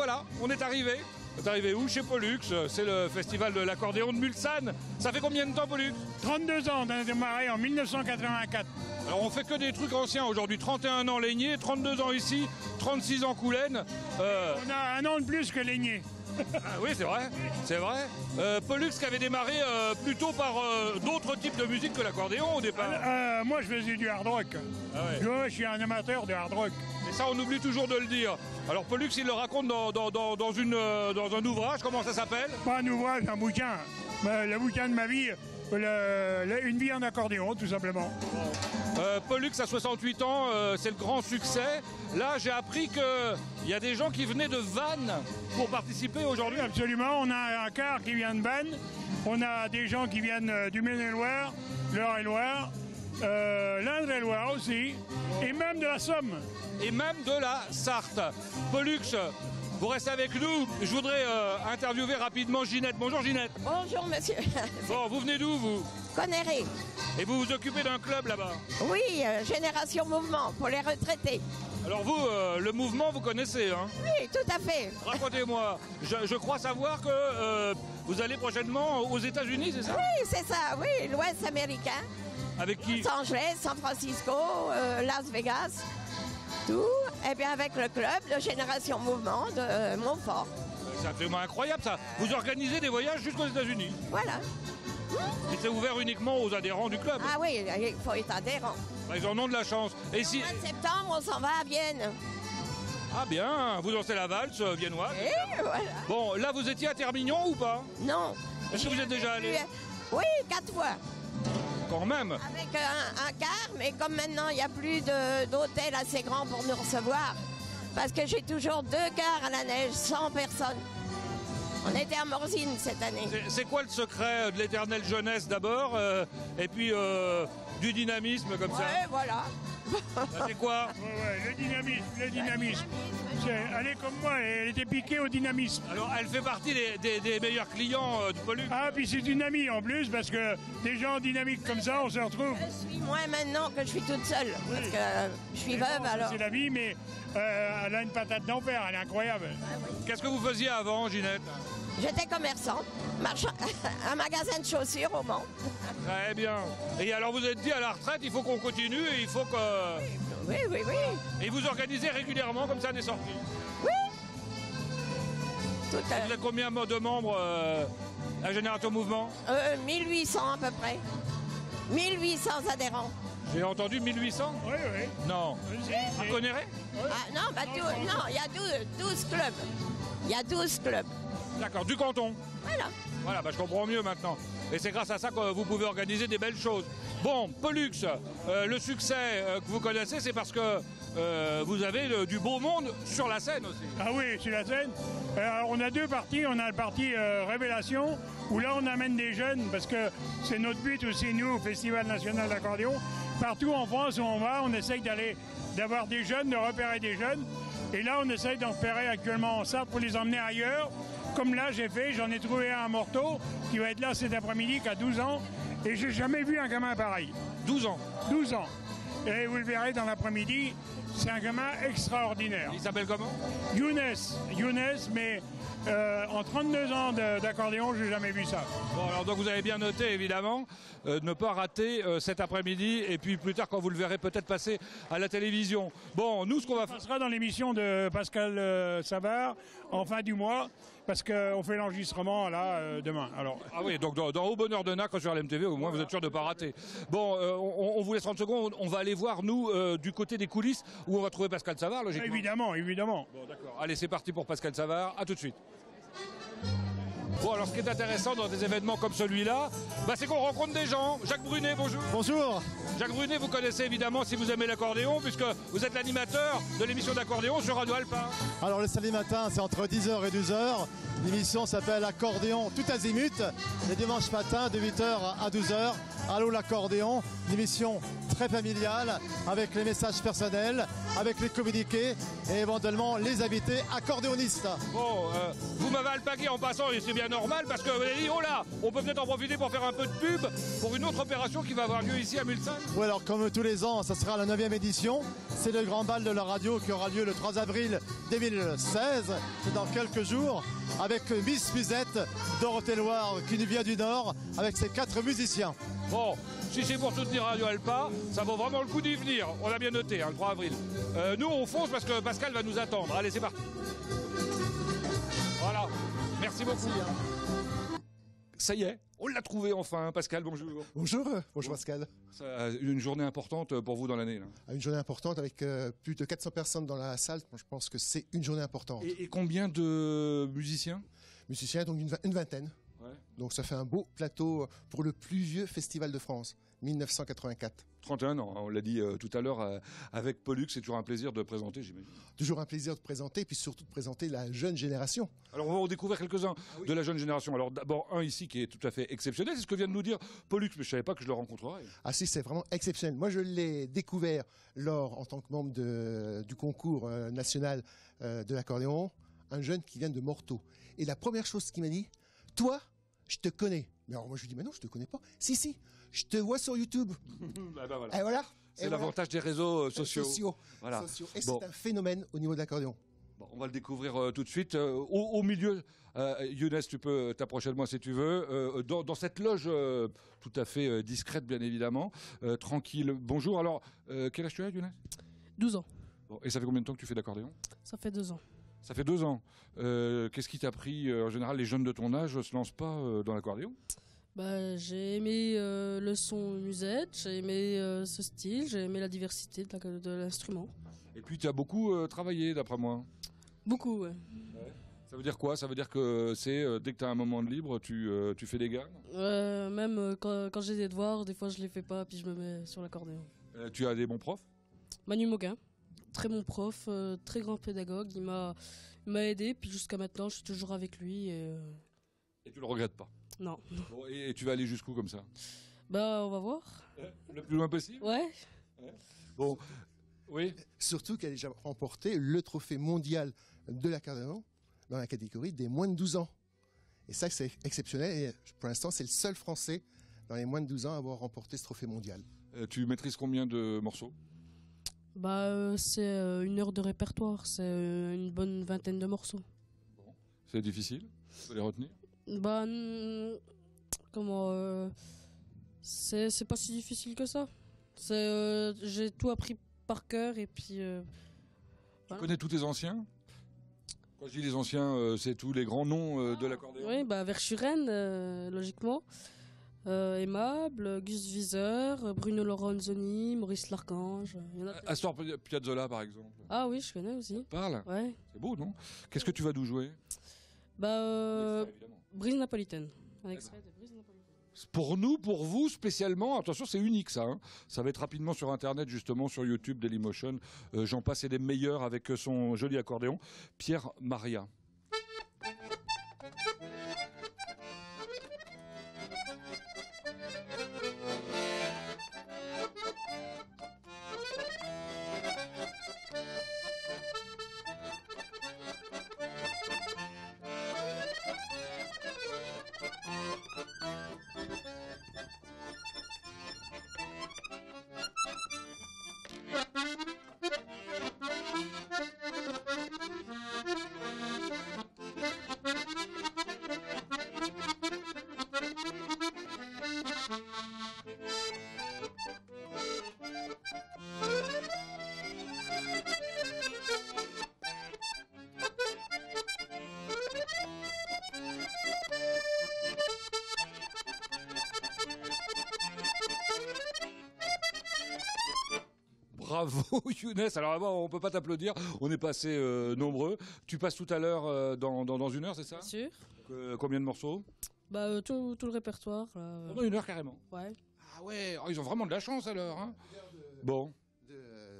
voilà, on est arrivé. On est arrivé où? Chez Pollux, c'est le festival de l'accordéon de Mulsanne. Ça fait combien de temps, Pollux? 32 ans, on a démarré en 1984. Alors on fait que des trucs anciens aujourd'hui, 31 ans Lénier, 32 ans ici, 36 ans Coulaine. On a un an de plus que Lénier. Ah oui, c'est vrai, c'est vrai. Pollux qui avait démarré plutôt par d'autres types de musique que l'accordéon au départ. Moi, je faisais du hard rock. Ah ouais. Je suis un amateur de hard rock. Et ça, on oublie toujours de le dire. Alors Pollux, il le raconte dans un ouvrage, comment ça s'appelle? Pas un ouvrage, un bouquin. Le bouquin de ma vie, une vie en accordéon, tout simplement. Pollux à 68 ans, c'est le grand succès. Là, j'ai appris qu'il y a des gens qui venaient de Vannes pour participer aujourd'hui. Absolument, on a un quart qui vient de Vannes, on a des gens qui viennent du Maine-et-Loire, l'Eure-et-Loire, l'Indre-et-Loire aussi, et même de la Somme. Et même de la Sarthe. Pollux, vous restez avec nous. Je voudrais interviewer rapidement Ginette. Bonjour Ginette. Bonjour monsieur. Bon, vous venez d'où vous? Connery. Et vous vous occupez d'un club là-bas? Oui, Génération Mouvement pour les retraités. Alors vous, le mouvement, vous connaissez, hein? Oui, tout à fait. Racontez-moi. Je crois savoir que vous allez prochainement aux États-Unis, c'est ça? Oui, c'est ça, oui, l'Ouest américain. Avec qui? Los Angeles, San Francisco, Las Vegas, tout. Et bien avec le club de Génération Mouvement de Montfort. C'est absolument incroyable ça. Vous organisez des voyages jusqu'aux États-Unis. Voilà. Et c'est ouvert uniquement aux adhérents du club. Ah oui, il faut être adhérent. Ils en ont de la chance. Et si... Le 20 septembre, on s'en va à Vienne. Ah bien, vous dansez la valse viennoise. Et voilà. Bon, là vous étiez à Termignon ou pas? Non. Est-ce que vous êtes déjà allé? Oui, 4 fois. Quand même. Avec un quart, mais comme maintenant il n'y a plus d'hôtel assez grand pour nous recevoir, parce que j'ai toujours 2 quarts à la neige, 100 personnes. On était à Morzine cette année. C'est quoi le secret de l'éternelle jeunesse d'abord, et puis du dynamisme comme ça? Ouais, voilà. C'est quoi? Ouais, le dynamisme. Elle est comme moi, elle était piquée au dynamisme. Alors elle fait partie des meilleurs clients de Pollux. Ah, puis c'est une amie en plus, parce que des gens dynamiques comme ça, on se retrouve. Je suis moins maintenant que je suis toute seule, parce que je suis veuve alors. C'est la vie, mais elle a une patate d'enfer, elle est incroyable. Qu'est-ce que vous faisiez avant, Ginette? J'étais commerçante, un magasin de chaussures au Mans. Très bien. Et alors vous êtes dit à la retraite, il faut qu'on continue et il faut que... Oui, oui, oui. Et vous organisez régulièrement comme ça des sorties? Oui. Tout Vous êtes combien de membres à Génération Mouvement? 1800 à peu près. 1800 adhérents. J'ai entendu 1800? Oui, oui. Non. À Connery? Ah non, bah, non, il y a 12 clubs. Il y a 12 clubs. D'accord, du canton. Voilà. Voilà, bah, je comprends mieux maintenant. Et c'est grâce à ça que vous pouvez organiser des belles choses. Bon, Pollux, le succès que vous connaissez, c'est parce que vous avez du beau monde sur la scène aussi. Ah oui, sur la scène. Alors, on a 2 parties. On a le parti Révélation, où là on amène des jeunes, parce que c'est notre but aussi, nous, au Festival National d'Accordéon. Partout en France où on va, on essaye d'avoir des jeunes, de repérer des jeunes. Et là, on essaye d'en repérer actuellement en Sarthe pour les emmener ailleurs. Comme là, j'en ai trouvé un à Morteau, qui va être là cet après-midi, qui a 12 ans. Et j'ai jamais vu un gamin pareil. 12 ans. 12 ans. Et vous le verrez dans l'après-midi, c'est un gamin extraordinaire. Il s'appelle comment? Younes, mais en 32 ans d'accordéon, j'ai jamais vu ça. Bon, alors donc vous avez bien noté, évidemment, ne pas rater cet après-midi, et puis plus tard, quand vous le verrez peut-être passer à la télévision. Bon, nous, ce qu'on va faire... On sera dans l'émission de Pascal Savard, en fin du mois, parce qu'on fait l'enregistrement, là, demain. Alors... Ah oui, donc dans Au Bonheur de Nacre sur LMTV, au moins vous êtes sûr de ne pas rater. Bon, on vous laisse 30 secondes, on va aller voir, nous, du côté des coulisses, où on va trouver Pascal Savard, logiquement. Évidemment, évidemment. Bon, d'accord. Allez, c'est parti pour Pascal Savard, à tout de suite. Bon, alors ce qui est intéressant dans des événements comme celui-là, bah, c'est qu'on rencontre des gens. Jacques Brunet, bonjour. Bonjour. Jacques Brunet, vous connaissez évidemment si vous aimez l'accordéon, puisque vous êtes l'animateur de l'émission d'accordéon sur Radio Alpin. Alors le samedi matin, c'est entre 10h et 12h. L'émission s'appelle Accordéon tout azimut. Les dimanches matins, de 8h à 12h. Allô l'accordéon, une émission très familial, avec les messages personnels, avec les communiqués et éventuellement les invités accordéonistes. Bon, vous m'avez alpagué en passant et c'est bien normal parce que vous avez dit, oh là, on peut peut-être en profiter pour faire un peu de pub pour une autre opération qui va avoir lieu ici à Mulsanne. Oui, alors comme tous les ans, ça sera la 9e édition. C'est le grand bal de la radio qui aura lieu le 3 avril 2016. C'est dans quelques jours avec Miss Musette, Dorothée Loire qui nous vient du Nord avec ses 4 musiciens. Bon, si c'est pour soutenir Radio Alpa, ça vaut vraiment le coup d'y venir. On l'a bien noté, hein, le 3 avril. Nous, on fonce parce que Pascal va nous attendre. Allez, c'est parti. Voilà. Merci beaucoup. Ça y est, on l'a trouvé enfin. Pascal, bonjour. Bonjour Pascal. Une journée importante pour vous dans l'année. Une journée importante avec plus de 400 personnes dans la salle. Je pense que c'est une journée importante. Et combien de musiciens? Musiciens, donc une vingtaine. Ouais. Donc ça fait un beau plateau pour le plus vieux festival de France, 1984. 31 ans, hein, on l'a dit tout à l'heure avec Pollux, c'est toujours un plaisir de présenter, j'imagine. Toujours un plaisir de présenter, puis surtout de présenter la jeune génération. Alors on va en découvrir quelques-uns de la jeune génération. Alors d'abord un ici qui est tout à fait exceptionnel, c'est ce que vient de nous dire Pollux, mais je ne savais pas que je le rencontrerais. Ah si, c'est vraiment exceptionnel. Moi je l'ai découvert en tant que membre du concours national de l'accordéon, un jeune qui vient de Morteau. Et la première chose qu'il m'a dit, toi, je te connais. Mais alors moi je lui dis, mais non, je te connais pas. Si, je te vois sur YouTube. Voilà. Et voilà. C'est l'avantage des réseaux sociaux. Voilà. Et c'est un phénomène au niveau de l'accordéon. Bon, on va le découvrir tout de suite. Au milieu, Younes, tu peux t'approcher de moi si tu veux. Dans cette loge tout à fait discrète, bien évidemment. Tranquille. Bonjour. Alors, quel âge tu as, Younes? 12 ans. Bon, et ça fait combien de temps que tu fais d'accordéon? Ça fait 2 ans. Ça fait 2 ans. Qu'est-ce qui t'a pris? En général, les jeunes de ton âge ne se lancent pas dans l'accordéon? J'ai aimé le son musette, j'ai aimé ce style, j'ai aimé la diversité de l'instrument. Et puis, tu as beaucoup travaillé, d'après moi. Beaucoup, ouais. Ça veut dire quoi? Ça veut dire que dès que tu as un moment de libre, tu fais des gammes? Même quand j'ai des devoirs, des fois je les fais pas, puis je me mets sur l'accordéon. Tu as des bons profs? Manu Moguin, très bon prof, très grand pédagogue, il m'a aidé, puis jusqu'à maintenant je suis toujours avec lui. Et tu le regrettes pas? Non. Bon, et tu vas aller jusqu'où comme ça? On va voir. Le plus loin possible? Ouais. Bon, oui. Surtout qu'elle a déjà remporté le trophée mondial de l'accordéon dans la catégorie des moins de 12 ans. Et ça, c'est exceptionnel. Et pour l'instant, c'est le seul Français dans les moins de 12 ans à avoir remporté ce trophée mondial. Tu maîtrises combien de morceaux? C'est 1 heure de répertoire, c'est une bonne vingtaine de morceaux. Bon. C'est difficile de les retenir? C'est pas si difficile que ça. J'ai tout appris par cœur et puis. Tu Voilà. connais tous tes anciens? Quand je dis les anciens, c'est tous les grands noms de l'accordéon? Oui, Verschuren, logiquement. Aimable, Gus Wieser, Bruno Lorenzoni, Maurice Larchange. Astor Piazzolla, par exemple. Ah oui, je connais aussi. Parle. Ouais. C'est beau, non? Qu'est-ce que tu vas nous jouer? Brise napolitaine. Un extrait de Brise napolitaine. Pour nous, pour vous spécialement, attention, c'est unique ça. Hein. Ça va être rapidement sur Internet, justement, sur YouTube, Dailymotion. J'en passe et des meilleurs avec son joli accordéon, Pierre Maria. Bravo Younes. Alors d'abord, on ne peut pas t'applaudir, on est passé nombreux. Tu passes tout à l'heure dans 1 heure, c'est ça? Bien sûr. Combien de morceaux? Tout le répertoire. Pendant 1 heure carrément? Ouais. Ah ouais, ils ont vraiment de la chance alors. Hein. Bon.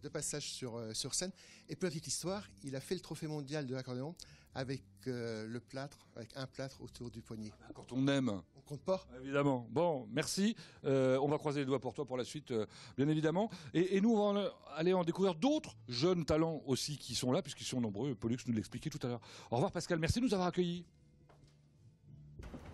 De passage sur scène. Et petite histoire, il a fait le trophée mondial de l'accordéon avec le plâtre, avec un plâtre autour du poignet. Quand on aime. On compte pas. Évidemment. Bon, merci. On va croiser les doigts pour toi pour la suite, bien évidemment. Et nous, on va aller en découvrir d'autres jeunes talents aussi qui sont là, puisqu'ils sont nombreux. Pollux nous l'expliquait tout à l'heure. Au revoir Pascal, merci de nous avoir accueillis.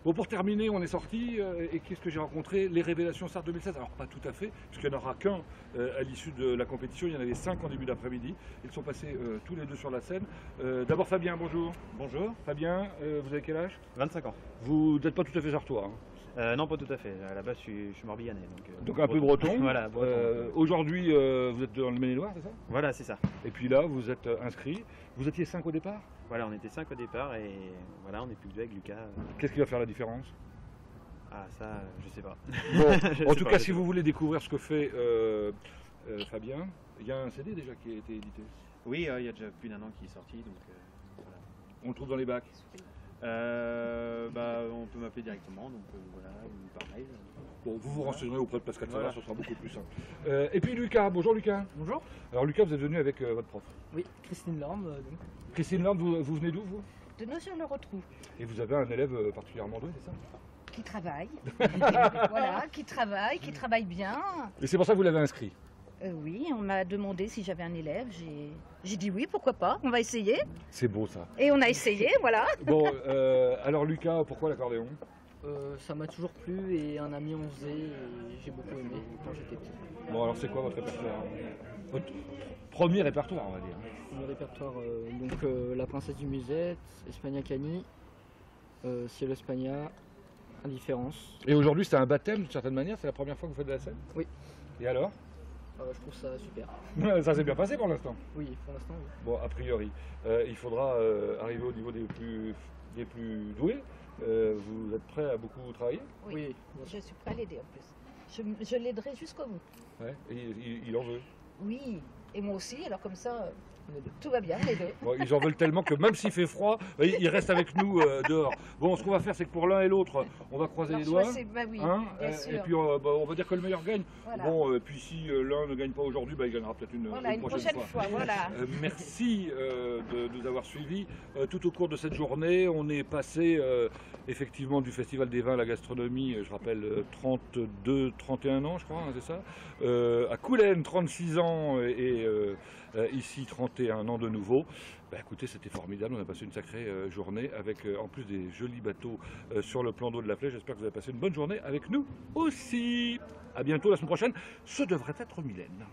Bon, pour terminer, on est sorti et qu'est-ce que j'ai rencontré? Les révélations Sarthe 2016. Alors pas tout à fait, puisqu'il n'y en aura qu'un à l'issue de la compétition. Il y en avait 5 en début d'après-midi. Ils sont passés tous les deux sur la scène. D'abord Fabien, bonjour. Bonjour. Fabien, vous avez quel âge? 25 ans. Vous n'êtes pas tout à fait sartois. Non, pas tout à fait. À la base, je suis morbihanais. Donc un peu breton. Voilà, breton. Aujourd'hui, vous êtes dans le Maine-et-Loire, c'est ça? Voilà, c'est ça. Et puis là, vous êtes inscrit. Vous étiez 5 au départ? Voilà, on était 5 au départ et voilà, on n'est plus que 2 avec Lucas. Qu'est-ce qui va faire la différence? Ah, ça, je sais pas. Bon, en tout cas, si vous voulez découvrir ce que fait Fabien, il y a un CD déjà qui a été édité. Oui, il y a déjà plus d'1 an qui est sorti, donc voilà. On le trouve dans les bacs. On peut m'appeler directement, donc voilà, ou par mail. Bon, vous vous renseignerez auprès de Pascal Savard, Voilà. ce sera beaucoup plus simple. Et puis Lucas, bonjour Lucas. Bonjour. Alors Lucas, vous êtes venu avec votre prof. Oui, Christine Lorme. Donc. Christine Lorme, vous venez d'où vous? De Nogent-le-Rotrou, Et vous avez un élève particulièrement doué, c'est ça? qui travaille. Voilà, qui travaille bien. Et c'est pour ça que vous l'avez inscrit? Oui, on m'a demandé si j'avais un élève. J'ai dit oui, pourquoi pas, on va essayer. C'est beau ça. Et on a essayé, voilà. Bon, alors Lucas, pourquoi l'accordéon? Ça m'a toujours plu et un ami en faisait et j'ai beaucoup aimé quand j'étais petit. Bon, alors c'est quoi votre répertoire? Votre premier répertoire, on va dire. Mon répertoire, La Princesse du Musette, Espagna Cani, Cielo Espagna, Indifférence. Et aujourd'hui, c'est un baptême d'une certaine manière? C'est la première fois que vous faites de la scène? Oui. Et alors? Je trouve ça super. Ça s'est bien passé pour l'instant? Oui, pour l'instant, oui. Bon, a priori. Il faudra arriver au niveau des plus doués. Vous êtes prêt à beaucoup travailler? Oui. Je suis prêt à l'aider en plus. Je l'aiderai jusqu'au bout. Ouais. Et il en veut. Oui, et moi aussi, alors comme ça, tout va bien, les deux. Bon, ils en veulent tellement que même s'il fait froid, ils restent avec nous dehors. Bon, ce qu'on va faire, c'est que pour l'un et l'autre, on va croiser les doigts. Oui, hein, bien sûr. et puis on va dire que le meilleur gagne. Voilà. Bon, puis si l'un ne gagne pas aujourd'hui, il gagnera peut-être une prochaine fois. Voilà. Merci de nous avoir suivis tout au cours de cette journée. On est passé effectivement du Festival des vins à la gastronomie, je rappelle 31 ans je crois, hein, c'est ça, à Coulennes 36 ans et ici 31 ans de nouveau. Écoutez, c'était formidable, on a passé une sacrée journée avec en plus des jolis bateaux sur le plan d'eau de la Flèche. J'espère que vous avez passé une bonne journée avec nous aussi. À bientôt la semaine prochaine, ce devrait être Mylène.